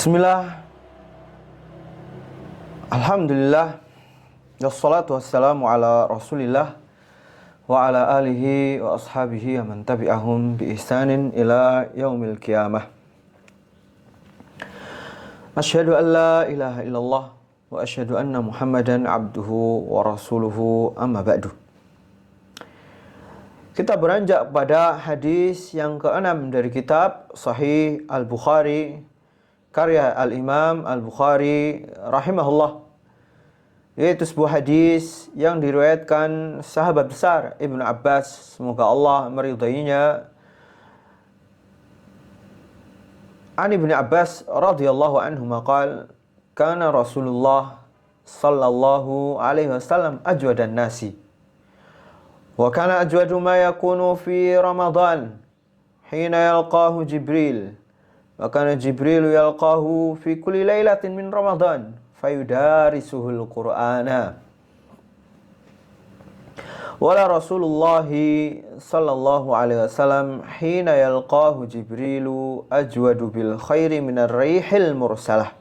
Bismillah, Alhamdulillah, wassalatu wassalamu ala rasulillah wa ala alihi wa ashabihi wa man tabi'ahum bi ihsanin ila yaumil qiyamah. Asyhadu an la ilaha illallah wa asyhadu anna Muhammadan abduhu wa rasuluhu, amma ba'du. Kita beranjak pada hadis yang ke-6 dari kitab Sahih Al-Bukhari, karya Al-Imam Al-Bukhari rahimahullah, yaitu sebuah hadis yang diriwayatkan sahabat besar Ibnu Abbas, semoga Allah meridainya. An Ibnu Abbas radhiyallahu anhu maqal, kana Rasulullah sallallahu alaihi wasallam ajwadan nasi, wa kana ajwadu ma yakunu fi Ramadan hina yalqahu Jibril, wa kana Jibril yalqahu fi kulli lailatin min Ramadan fayudarisuhul Qur'ana. Wala Rasulullah sallallahu alaihi wasallam hina yalqahu Jibrilu ajwadu bil khairi minar rihil mursalah.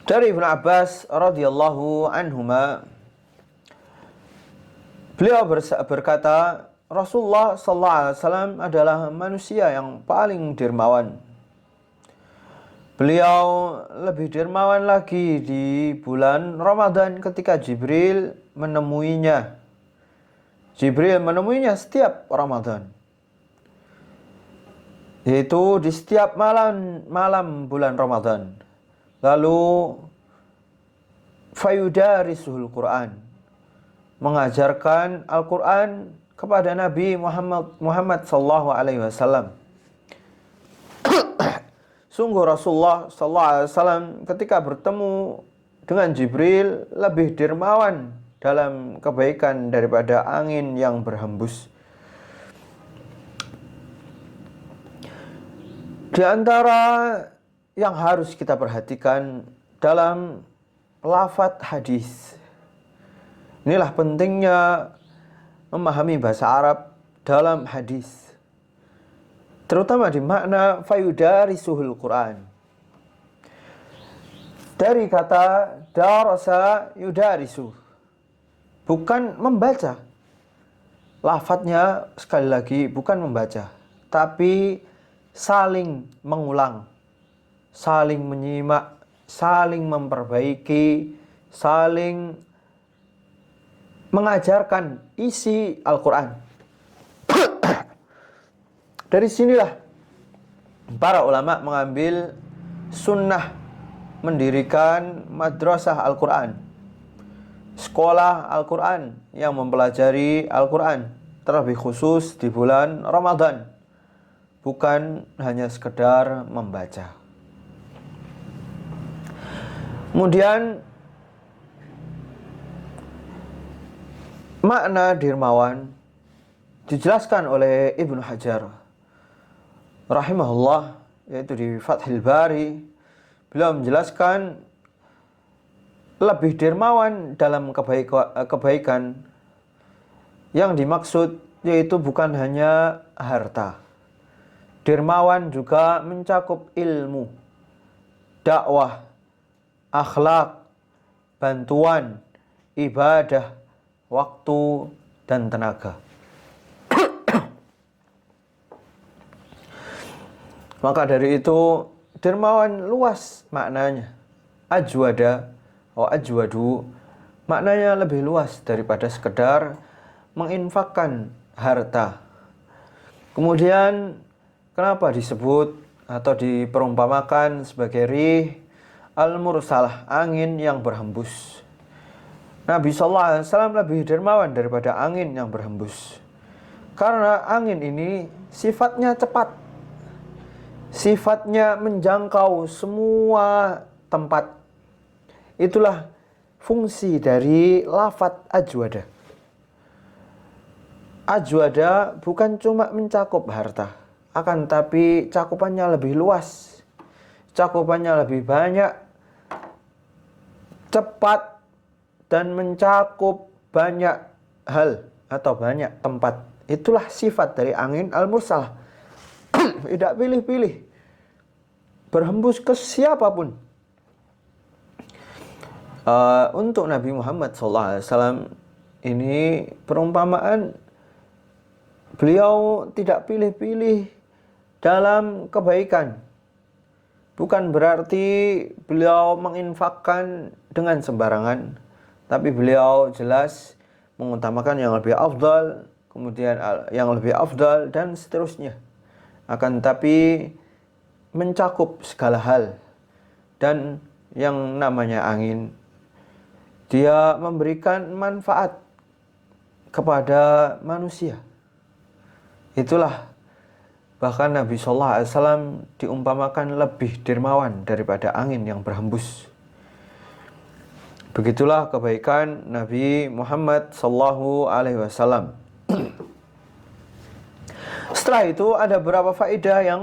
Dari Ibnu Abbas radhiyallahu anhuma, beliau berkata, Rasulullah sallallahu alaihi wasallam adalah manusia yang paling dermawan. Beliau lebih dermawan lagi di bulan Ramadan ketika Jibril menemuinya. Jibril menemuinya setiap Ramadan, yaitu di setiap malam bulan Ramadan. Lalu fayudarisuhul Quran, mengajarkan Al-Quran kepada Nabi Muhammad sallallahu alaihi wasallam. Sungguh Rasulullah sallallahu alaihi wasallam ketika bertemu dengan Jibril lebih dermawan dalam kebaikan daripada angin yang berhembus. Di antara yang harus kita perhatikan dalam lafadz hadis, inilah pentingnya memahami bahasa Arab dalam hadis, terutama di makna fayudarisuhul Quran. Dari kata darasa yudarisu, bukan membaca. Lafadznya sekali lagi bukan membaca, tapi saling mengulang, saling menyimak, saling memperbaiki, saling mengajarkan isi Al-Quran. Dari sinilah para ulama mengambil sunnah mendirikan madrasah Al-Quran, sekolah Al-Quran yang mempelajari Al-Quran, terlebih khusus di bulan Ramadan, bukan hanya sekedar membaca. Kemudian makna dermawan dijelaskan oleh Ibnu Hajar rahimahullah, yaitu di Fathul Bari. Beliau menjelaskan lebih dermawan dalam kebaikan yang dimaksud yaitu bukan hanya harta. Dermawan juga mencakup ilmu, dakwah, akhlak, bantuan, ibadah, waktu, dan tenaga. Maka dari itu dermawan luas maknanya. Ajwada atau ajwadu maknanya lebih luas daripada sekedar menginfakkan harta. Kemudian kenapa disebut atau diperumpamakan sebagai rih al-mursalah, angin yang berhembus? Nabi sallallahu alaihi wasallam lebih dermawan daripada angin yang berhembus, karena angin ini sifatnya cepat, sifatnya menjangkau semua tempat. Itulah fungsi dari lafadz ajwada. Ajwada bukan cuma mencakup harta, akan tapi cakupannya lebih luas, cakupannya lebih banyak, cepat, dan mencakup banyak hal atau banyak tempat. Itulah sifat dari angin al-mursalah. Tidak pilih-pilih, berhembus ke siapapun. Untuk Nabi Muhammad SAW ini perumpamaan beliau tidak pilih-pilih dalam kebaikan. Bukan berarti beliau menginfakkan dengan sembarangan, tapi beliau jelas mengutamakan yang lebih afdal, kemudian yang lebih afdal, dan seterusnya. Akan tetapi mencakup segala hal. Dan yang namanya angin, dia memberikan manfaat kepada manusia. Itulah bahkan Nabi Sallallahu Alaihi Wasallam diumpamakan lebih dermawan daripada angin yang berhembus. Begitulah kebaikan Nabi Muhammad Sallallahu Alaihi Wasallam. Setelah itu ada beberapa faedah yang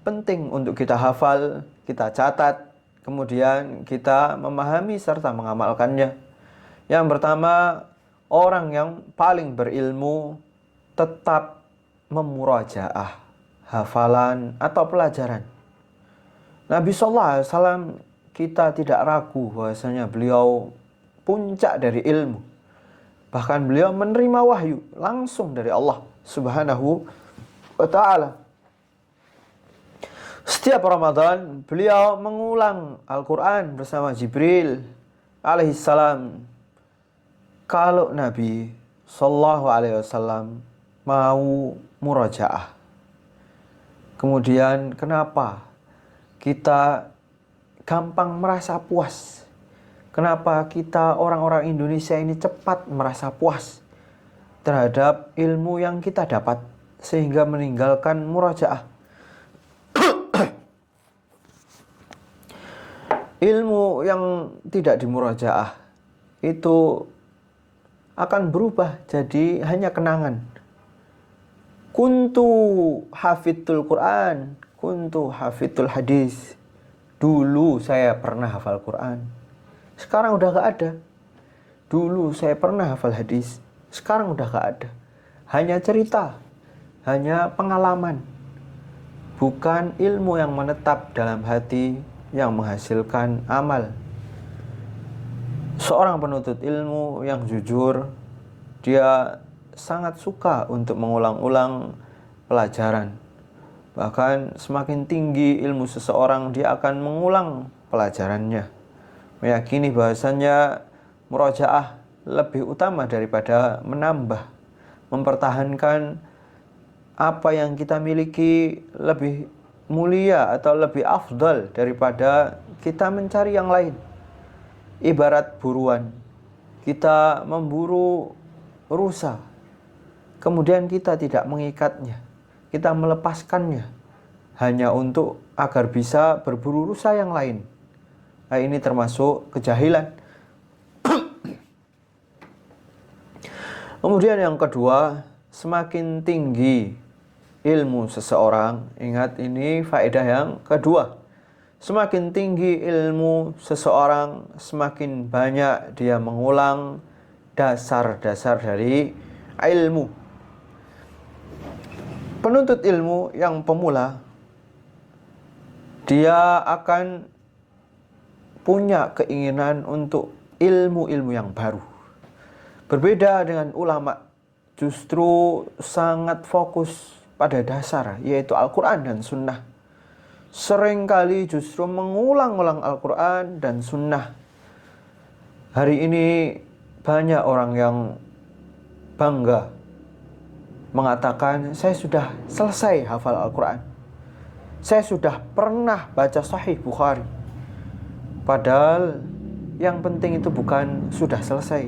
penting untuk kita hafal, kita catat, kemudian kita memahami serta mengamalkannya. Yang pertama, orang yang paling berilmu tetap memurajaah hafalan atau pelajaran. Nabi Sallallahu Alaihi Wasallam, kita tidak ragu bahwasanya beliau puncak dari ilmu. Bahkan beliau menerima wahyu langsung dari Allah Subhanahu wa Ta'ala. Setiap Ramadan beliau mengulang Al-Quran bersama Jibril alaihissalam. Kalau Nabi Sallallahu Alaihi Wasallam mau murajaah, kemudian kenapa kita gampang merasa puas? Kenapa kita orang-orang Indonesia ini cepat merasa puas terhadap ilmu yang kita dapat sehingga meninggalkan murajaah? Ilmu yang tidak dimurajaah itu akan berubah jadi hanya kenangan. Kuntu hafidul Quran, kuntu hafidul hadis. Dulu saya pernah hafal Quran, sekarang udah gak ada. Dulu saya pernah hafal hadis, sekarang udah gak ada. Hanya cerita, hanya pengalaman, bukan ilmu yang menetap dalam hati, yang menghasilkan amal. Seorang penuntut ilmu yang jujur, dia sangat suka untuk mengulang-ulang pelajaran. Bahkan semakin tinggi ilmu seseorang, dia akan mengulang pelajarannya. Meyakini bahwasannya murajaah lebih utama daripada menambah. Mempertahankan apa yang kita miliki lebih mulia atau lebih afdal daripada kita mencari yang lain. Ibarat buruan, kita memburu rusa, kemudian kita tidak mengikatnya, kita melepaskannya hanya untuk agar bisa berburu rusa yang lain. Nah, ini termasuk kejahilan. Kemudian yang kedua, semakin tinggi ilmu seseorang, ingat ini faedah yang kedua. Semakin tinggi ilmu seseorang, semakin banyak dia mengulang dasar-dasar dari ilmu. Penuntut ilmu yang pemula, dia akan punya keinginan untuk ilmu-ilmu yang baru. Berbeda dengan ulama, justru sangat fokus pada dasar, yaitu Al-Quran dan Sunnah. Seringkali justru mengulang-ulang Al-Quran dan Sunnah. Hari ini banyak orang yang bangga mengatakan, saya sudah selesai hafal Al-Quran, saya sudah pernah baca Sahih Bukhari. Padahal yang penting itu bukan sudah selesai,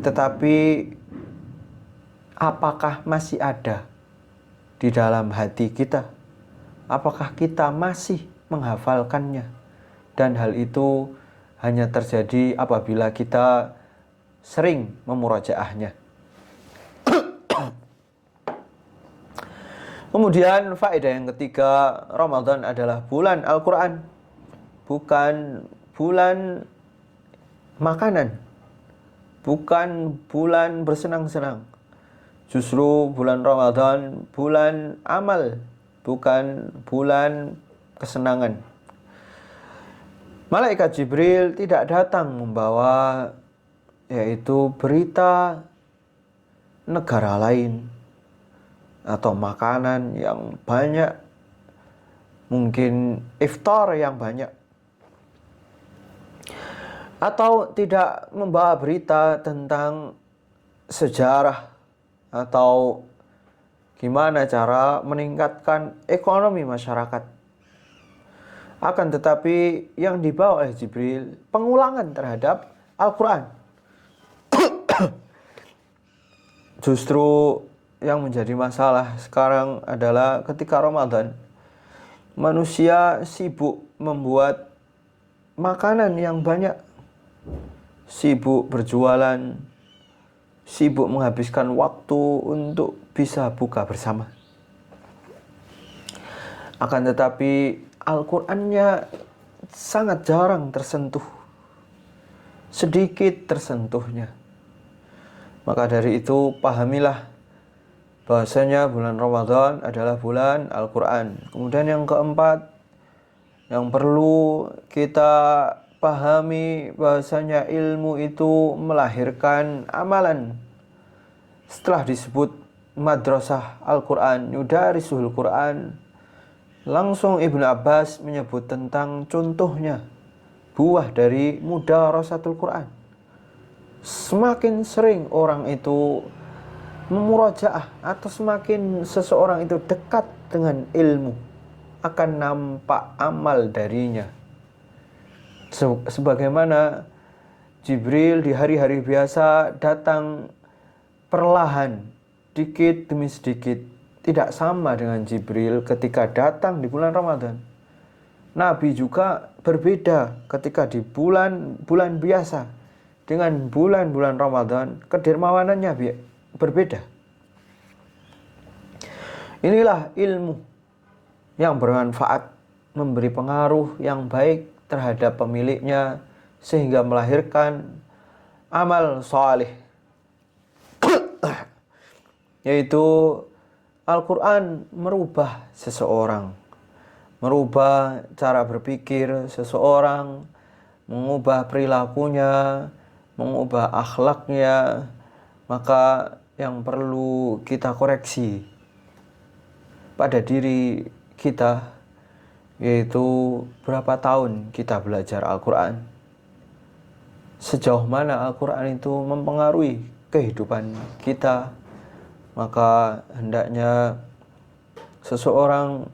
tetapi apakah masih ada di dalam hati kita? Apakah kita masih menghafalkannya? Dan hal itu hanya terjadi apabila kita sering memurajaahnya. Kemudian faedah yang ketiga, Ramadan adalah bulan Al-Quran, bukan bulan makanan, bukan bulan bersenang-senang, Justru bulan Ramadan bulan amal, bukan bulan kesenangan. Malaikat Jibril tidak datang membawa yaitu berita negara lain atau makanan yang banyak, mungkin iftar yang banyak, atau tidak membawa berita tentang sejarah atau gimana cara meningkatkan ekonomi masyarakat. Akan tetapi yang dibawa oleh Jibril pengulangan terhadap Al-Quran. Justru yang menjadi masalah sekarang adalah ketika Ramadan, manusia sibuk membuat makanan yang banyak, sibuk berjualan, sibuk menghabiskan waktu untuk bisa buka bersama. Akan tetapi Al-Qur'annya sangat jarang tersentuh, sedikit tersentuhnya. Maka dari itu pahamilah bahwasanya bulan Ramadan adalah bulan Al-Qur'an. Kemudian yang keempat yang perlu kita pahami bahwasanya ilmu itu melahirkan amalan. Setelah disebut madrasah Al-Qur'an, yudarisul Qur'an, langsung Ibnu Abbas menyebut tentang contohnya buah dari mudarasatul Qur'an. Semakin sering orang itu memurajaah atau semakin seseorang itu dekat dengan ilmu, akan nampak amal darinya. Sebagaimana Jibril di hari-hari biasa datang perlahan, sedikit demi sedikit, tidak sama dengan Jibril ketika datang di bulan Ramadan. Nabi juga berbeda ketika di bulan biasa dengan bulan-bulan Ramadan, kedermawanannya berbeda. Inilah ilmu yang bermanfaat, memberi pengaruh yang baik terhadap pemiliknya sehingga melahirkan amal saleh, yaitu Al-Quran merubah seseorang, merubah cara berpikir seseorang, mengubah perilakunya, mengubah akhlaknya. Maka yang perlu kita koreksi pada diri kita, yaitu berapa tahun kita belajar Al-Quran, sejauh mana Al-Quran itu mempengaruhi kehidupan kita. Maka hendaknya seseorang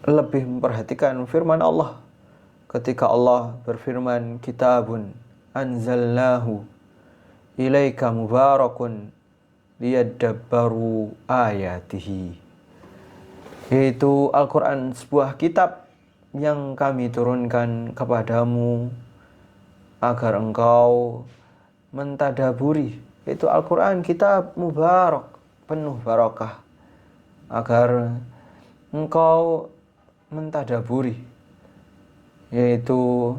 lebih memperhatikan firman Allah ketika Allah berfirman, kitabun anzalnahu ilaika mubarakun liyadabbaru ayatihi, yaitu Al-Quran sebuah kitab yang kami turunkan kepadamu agar engkau mentadaburi, yaitu Al-Quran kitab mubarak, penuh barakah, agar engkau mentadaburi, yaitu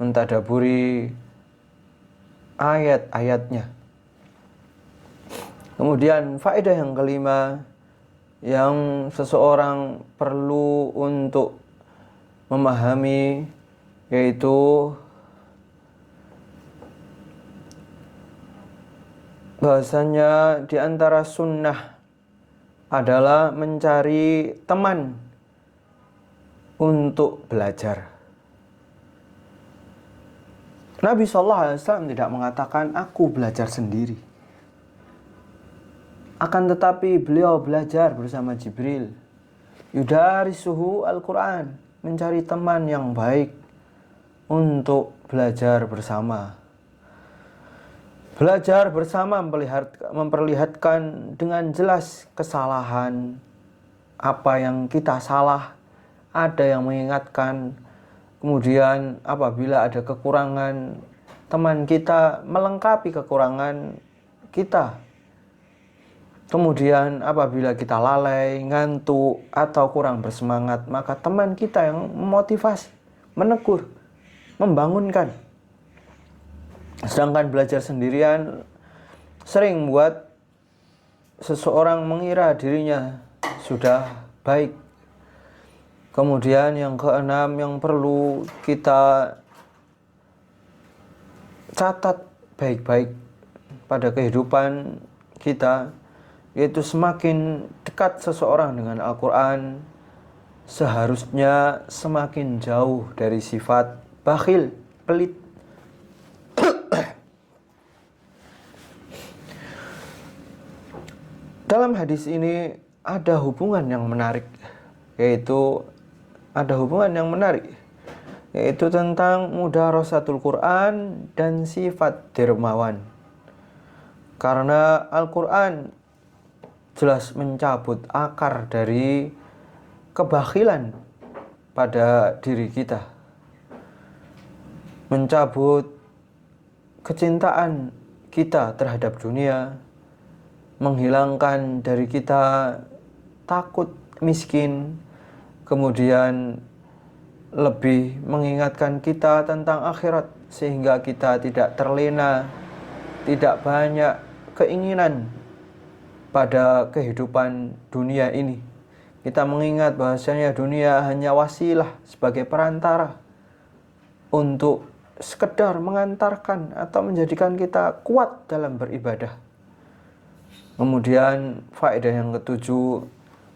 mentadaburi ayat-ayatnya. Kemudian faedah yang kelima yang seseorang perlu untuk memahami, yaitu bahasanya di antara sunnah adalah mencari teman untuk belajar. Nabi SAW tidak mengatakan aku belajar sendiri. Akan tetapi beliau belajar bersama Jibril. Yudarisuhu Al-Quran, mencari teman yang baik untuk belajar bersama. Belajar bersama memperlihatkan dengan jelas kesalahan, apa yang kita salah, ada yang mengingatkan. Kemudian apabila ada kekurangan, teman kita melengkapi kekurangan kita. Kemudian apabila kita lalai, ngantuk, atau kurang bersemangat, maka teman kita yang memotivasi, menegur, membangunkan. Sedangkan belajar sendirian sering membuat seseorang mengira dirinya sudah baik. Kemudian yang keenam yang perlu kita catat baik-baik pada kehidupan kita, yaitu semakin dekat seseorang dengan Al-Quran, seharusnya semakin jauh dari sifat bakhil, pelit. Dalam hadis ini ada hubungan yang menarik, yaitu tentang mudarasatul Quran dan sifat dermawan. Karena Al-Quran jelas mencabut akar dari kebakhilan pada diri kita, mencabut kecintaan kita terhadap dunia, menghilangkan dari kita takut miskin, kemudian lebih mengingatkan kita tentang akhirat sehingga kita tidak terlena, tidak banyak keinginan pada kehidupan dunia ini. Kita mengingat bahwasanya dunia hanya wasilah sebagai perantara untuk sekedar mengantarkan atau menjadikan kita kuat dalam beribadah. Kemudian faedah yang ketujuh,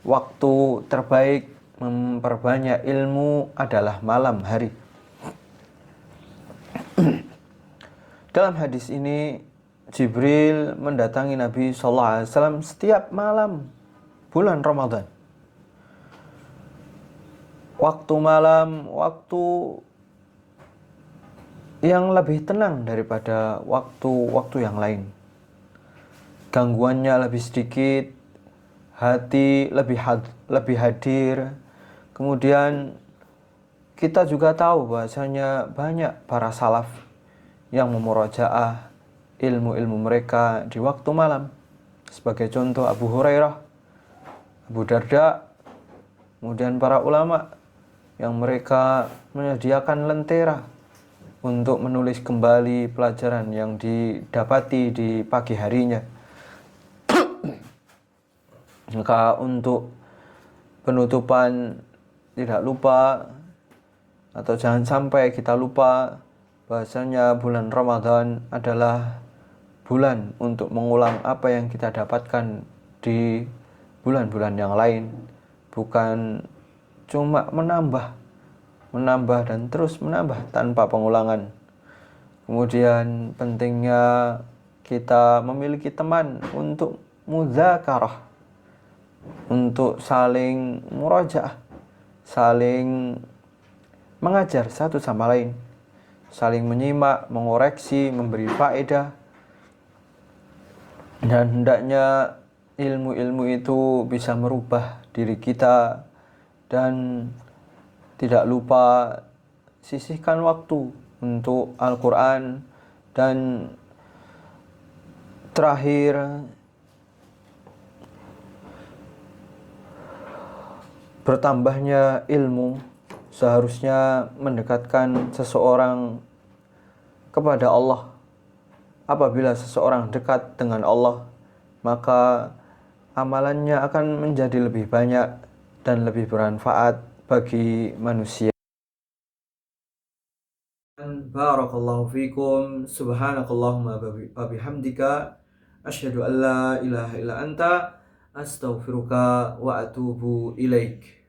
waktu terbaik memperbanyak ilmu adalah malam hari. Dalam hadis ini Jibril mendatangi Nabi SAW setiap malam bulan Ramadan. Waktu malam, waktu yang lebih tenang daripada waktu-waktu yang lain. Gangguannya lebih sedikit, hati lebih hadir. Kemudian kita juga tahu bahwasanya banyak para salaf yang memurajaah ilmu-ilmu mereka di waktu malam. Sebagai contoh Abu Hurairah, Abu Darda, kemudian para ulama yang mereka menyediakan lentera untuk menulis kembali pelajaran yang didapati di pagi harinya. Maka untuk penutupan, tidak lupa atau jangan sampai kita lupa bahwasanya bulan Ramadan adalah bulan untuk mengulang apa yang kita dapatkan di bulan-bulan yang lain, bukan cuma menambah dan terus menambah tanpa pengulangan. Kemudian pentingnya kita memiliki teman untuk mudzakarah, untuk saling murajaah, saling mengajar satu sama lain, saling menyimak, mengoreksi, memberi faedah. Dan hendaknya ilmu-ilmu itu bisa merubah diri kita. Dan tidak lupa sisihkan waktu untuk Al-Quran. Dan terakhir, bertambahnya ilmu seharusnya mendekatkan seseorang kepada Allah. Apabila seseorang dekat dengan Allah, maka amalannya akan menjadi lebih banyak dan lebih bermanfaat bagi manusia. Barakallahu fikum, subhanakallahumma wa bihamdika, asyhadu an la ilaha illa anta, astaghfiruka wa atubu ilaik.